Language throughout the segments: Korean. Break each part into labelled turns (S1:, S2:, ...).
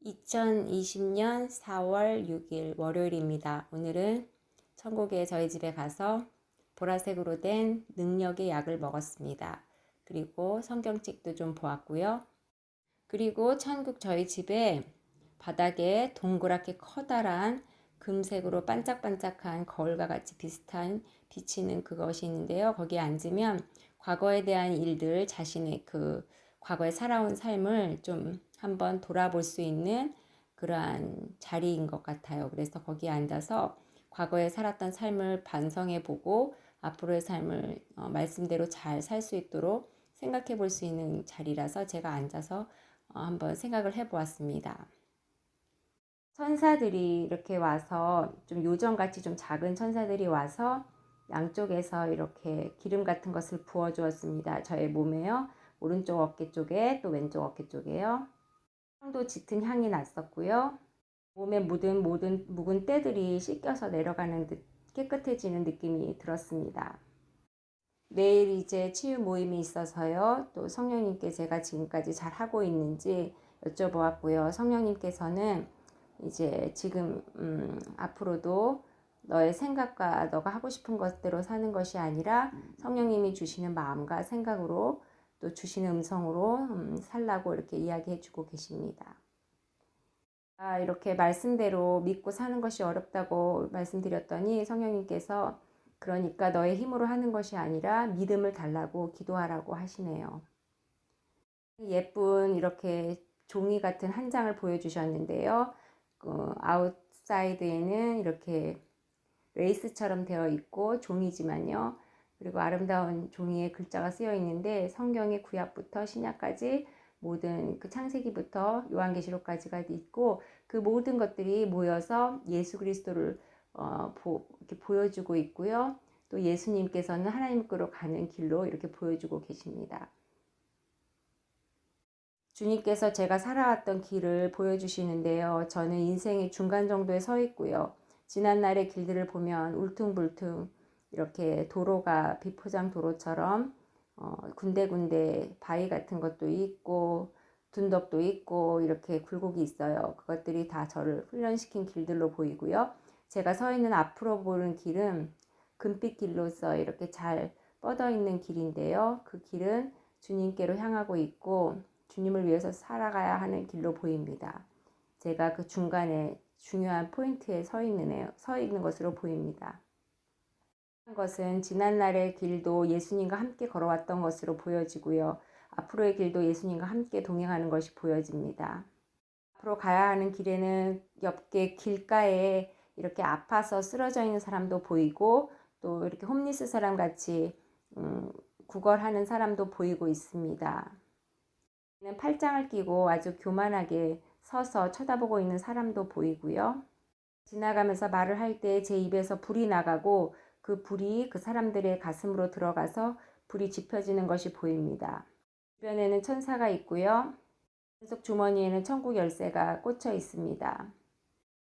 S1: 2020년 4월 6일 월요일입니다. 오늘은 천국에 저희 집에 가서 보라색으로 된 능력의 약을 먹었습니다. 그리고 성경책도 좀 보았고요. 그리고 천국 저희 집에 바닥에 동그랗게 커다란 금색으로 반짝반짝한 거울과 같이 비슷한 비치는 그것이 있는데요. 거기에 앉으면 과거에 대한 일들, 자신의 그 과거에 살아온 삶을 좀 한번 돌아볼 수 있는 그러한 자리인 것 같아요. 그래서 거기에 앉아서 과거에 살았던 삶을 반성해 보고 앞으로의 삶을 말씀대로 잘 살 수 있도록 생각해 볼 수 있는 자리라서 제가 앉아서 한번 생각을 해 보았습니다. 천사들이 이렇게 와서 좀 요정같이 좀 작은 천사들이 와서 양쪽에서 이렇게 기름 같은 것을 부어 주었습니다. 저의 몸에요. 오른쪽 어깨 쪽에 또 왼쪽 어깨 쪽에요. 향도 짙은 향이 났었고요. 몸에 묻은 모든 묵은 때들이 씻겨서 내려가는 듯 깨끗해지는 느낌이 들었습니다. 내일 이제 치유 모임이 있어서요. 또 성령님께 제가 지금까지 잘 하고 있는지 여쭤보았고요. 성령님께서는 이제 지금 앞으로도 너의 생각과 너가 하고 싶은 것대로 사는 것이 아니라 성령님이 주시는 마음과 생각으로 또 주시는 음성으로 살라고 이렇게 이야기해 주고 계십니다. 이렇게 말씀대로 믿고 사는 것이 어렵다고 말씀드렸더니 성령님께서 그러니까 너의 힘으로 하는 것이 아니라 믿음을 달라고 기도하라고 하시네요. 예쁜 이렇게 종이 같은 한 장을 보여주셨는데요. 아웃사이드에는 이렇게 레이스처럼 되어 있고 종이지만요. 그리고 아름다운 종이에 글자가 쓰여 있는데 성경의 구약부터 신약까지 모든 그 창세기부터 요한계시록까지가 있고 그 모든 것들이 모여서 예수 그리스도를 이렇게 보여주고 있고요. 또 예수님께서는 하나님께로 가는 길로 이렇게 보여주고 계십니다. 주님께서 제가 살아왔던 길을 보여주시는데요. 저는 인생의 중간 정도에 서 있고요. 지난날의 길들을 보면 울퉁불퉁 이렇게 도로가 비포장 도로처럼 군데군데 바위 같은 것도 있고 둔덕도 있고 이렇게 굴곡이 있어요. 그것들이 다 저를 훈련시킨 길들로 보이고요. 제가 서 있는 앞으로 보는 길은 금빛 길로서 이렇게 잘 뻗어 있는 길인데요. 그 길은 주님께로 향하고 있고 주님을 위해서 살아가야 하는 길로 보입니다. 제가 그 중간에 중요한 포인트에 서 있는 것으로 보입니다. 것은 지난날의 길도 예수님과 함께 걸어왔던 것으로 보여지고요. 앞으로의 길도 예수님과 함께 동행하는 것이 보여집니다. 앞으로 가야 하는 길에는 옆에 길가에 이렇게 아파서 쓰러져 있는 사람도 보이고 또 이렇게 홈리스 사람 같이 구걸하는 사람도 보이고 있습니다. 팔짱을 끼고 아주 교만하게 서서 쳐다보고 있는 사람도 보이고요. 지나가면서 말을 할 때 제 입에서 불이 나가고 그 불이 그 사람들의 가슴으로 들어가서 불이 지펴지는 것이 보입니다. 주변에는 천사가 있고요. 왼쪽 주머니에는 천국 열쇠가 꽂혀 있습니다.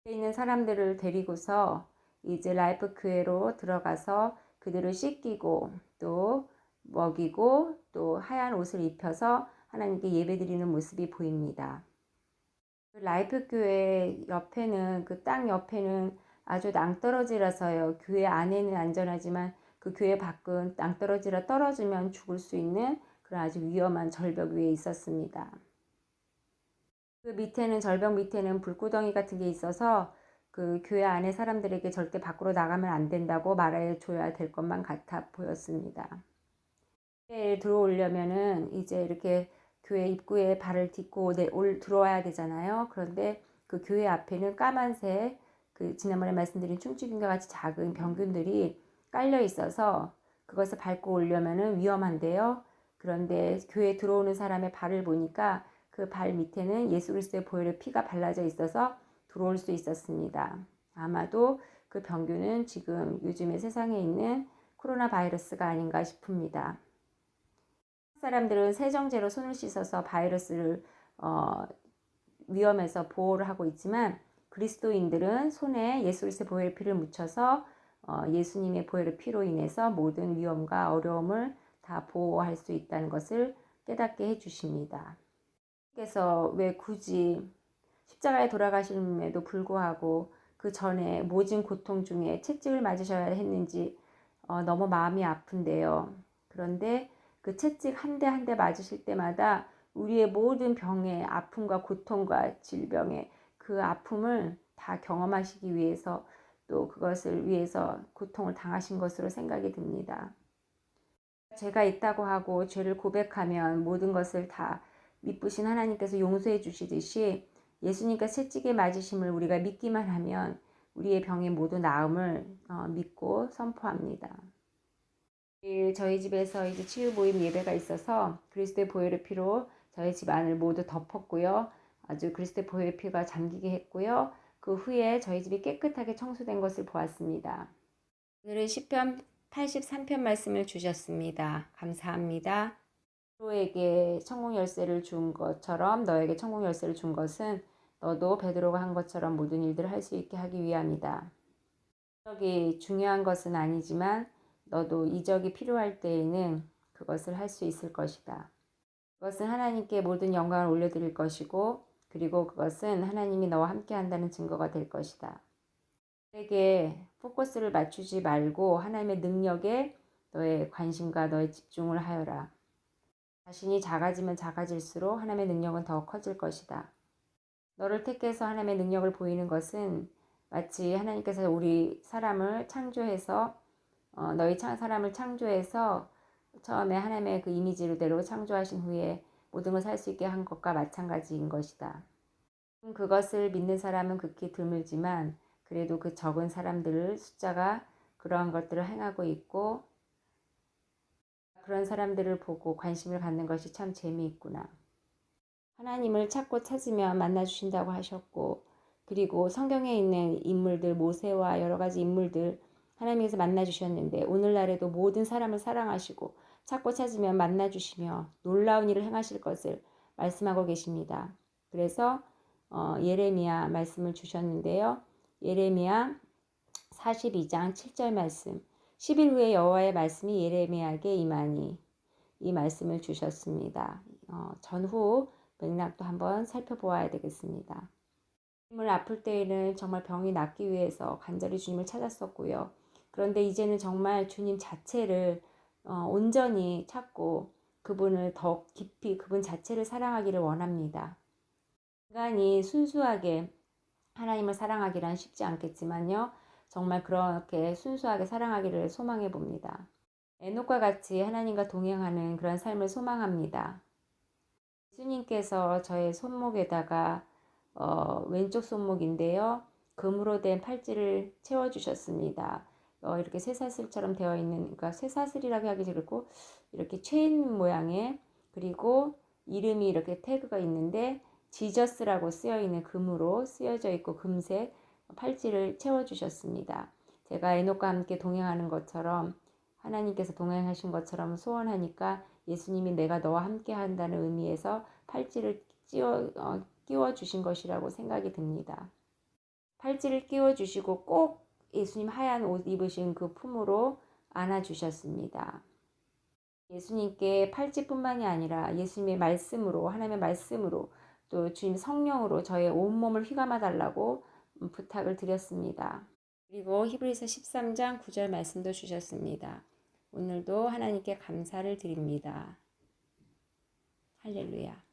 S1: 옆에 있는 사람들을 데리고서 이제 라이프 교회로 들어가서 그들을 씻기고 또 먹이고 또 하얀 옷을 입혀서 하나님께 예배드리는 모습이 보입니다. 라이프 교회 옆에는 그 땅 옆에는 아주 낭떠러지라서요. 교회 안에는 안전하지만 그 교회 밖은 낭떠러지라 떨어지면 죽을 수 있는 그런 아주 위험한 절벽 위에 있었습니다. 그 밑에는 절벽 밑에는 불구덩이 같은 게 있어서 그 교회 안에 사람들에게 절대 밖으로 나가면 안 된다고 말해 줘야 될 것만 같아 보였습니다. 교회에 들어오려면은 이제 이렇게 교회 입구에 발을 딛고 들어와야 되잖아요. 그런데 그 교회 앞에는 까만색 그 지난번에 말씀드린 충치균과 같이 작은 병균들이 깔려 있어서 그것을 밟고 오려면은 위험한데요. 그런데 교회에 들어오는 사람의 발을 보니까 그 발 밑에는 예수 그리스도의 보혈의 피가 발라져 있어서 들어올 수 있었습니다. 아마도 그 병균은 지금 요즘의 세상에 있는 코로나 바이러스가 아닌가 싶습니다. 사람들은 세정제로 손을 씻어서 바이러스를 위험에서 보호를 하고 있지만 그리스도인들은 손에 예수 그리스도의 보혈의 피를 묻혀서 예수님의 보혈의 피로 인해서 모든 위험과 어려움을 다 보호할 수 있다는 것을 깨닫게 해주십니다. 그래서 왜 굳이 십자가에 돌아가심에도 불구하고 그 전에 모진 고통 중에 채찍을 맞으셔야 했는지 너무 마음이 아픈데요. 그런데 그 채찍 한 대 한 대 맞으실 때마다 우리의 모든 병의 아픔과 고통과 질병의 그 아픔을 다 경험하시기 위해서 또 그것을 위해서 고통을 당하신 것으로 생각이 듭니다. 죄가 있다고 하고 죄를 고백하면 모든 것을 다 미쁘신 하나님께서 용서해 주시듯이 예수님께서 채찍에 맞으심을 우리가 믿기만 하면 우리의 병의 모두 나음을 믿고 선포합니다. 저희 집에서 이제 치유 모임 예배가 있어서 그리스도의 보혈의 피로 저희 집 안을 모두 덮었고요. 아주 그리스도의 보혈의 피가 잠기게 했고요. 그 후에 저희 집이 깨끗하게 청소된 것을 보았습니다. 오늘은 시편 83편 말씀을 주셨습니다. 감사합니다. 베드로에게 천국 열쇠를 준 것처럼 너에게 천국 열쇠를 준 것은 너도 베드로가 한 것처럼 모든 일들을 할 수 있게 하기 위함이다. 이적이 중요한 것은 아니지만 너도 이적이 필요할 때에는 그것을 할 수 있을 것이다. 그것은 하나님께 모든 영광을 올려드릴 것이고 그리고 그것은 하나님이 너와 함께 한다는 증거가 될 것이다. 너에게 포커스를 맞추지 말고 하나님의 능력에 너의 관심과 너의 집중을 하여라. 자신이 작아지면 작아질수록 하나님의 능력은 더 커질 것이다. 너를 택해서 하나님의 능력을 보이는 것은 마치 하나님께서 우리 사람을 창조해서 너희 사람을 창조해서 처음에 하나님의 그 이미지대로 창조하신 후에 모든 것을 할 수 있게 한 것과 마찬가지인 것이다. 그것을 믿는 사람은 극히 드물지만 그래도 그 적은 사람들 숫자가 그러한 것들을 행하고 있고 그런 사람들을 보고 관심을 갖는 것이 참 재미있구나. 하나님을 찾고 찾으면 만나주신다고 하셨고 그리고 성경에 있는 인물들 모세와 여러 가지 인물들 하나님께서 만나주셨는데 오늘날에도 모든 사람을 사랑하시고 찾고 찾으면 만나주시며 놀라운 일을 행하실 것을 말씀하고 계십니다. 그래서 예레미야 말씀을 주셨는데요. 예레미야 42장 7절 말씀 10일 후에 여호와의 말씀이 예레미야에게 임하니 이 말씀을 주셨습니다. 전후 맥락도 한번 살펴보아야 되겠습니다. 주님을 아플 때에는 정말 병이 낫기 위해서 간절히 주님을 찾았었고요. 그런데 이제는 정말 주님 자체를 온전히 찾고 그분을 더 깊이 그분 자체를 사랑하기를 원합니다. 인간이 순수하게 하나님을 사랑하기란 쉽지 않겠지만요. 정말 그렇게 순수하게 사랑하기를 소망해 봅니다. 에녹과 같이 하나님과 동행하는 그런 삶을 소망합니다. 예수님께서 저의 손목에다가 왼쪽 손목인데요. 금으로 된 팔찌를 채워주셨습니다. 이렇게 쇠사슬처럼 되어 있는, 그러니까 쇠사슬이라고 하기 그렇고 이렇게 체인 모양의 그리고 이름이 이렇게 태그가 있는데 지저스라고 쓰여 있는 금으로 쓰여져 있고 금색 팔찌를 채워주셨습니다. 제가 에녹과 함께 동행하는 것처럼 하나님께서 동행하신 것처럼 소원하니까 예수님이 내가 너와 함께 한다는 의미에서 팔찌를 끼워 주신 것이라고 생각이 듭니다. 팔찌를 끼워 주시고 꼭 예수님 하얀 옷 입으신 그 품으로 안아 주셨습니다. 예수님께 팔찌뿐만이 아니라 예수님의 말씀으로 하나님의 말씀으로 또 주님 성령으로 저의 온몸을 휘감아 달라고 부탁을 드렸습니다. 그리고 히브리서 13장 9절 말씀도 주셨습니다. 오늘도 하나님께 감사를 드립니다. 할렐루야.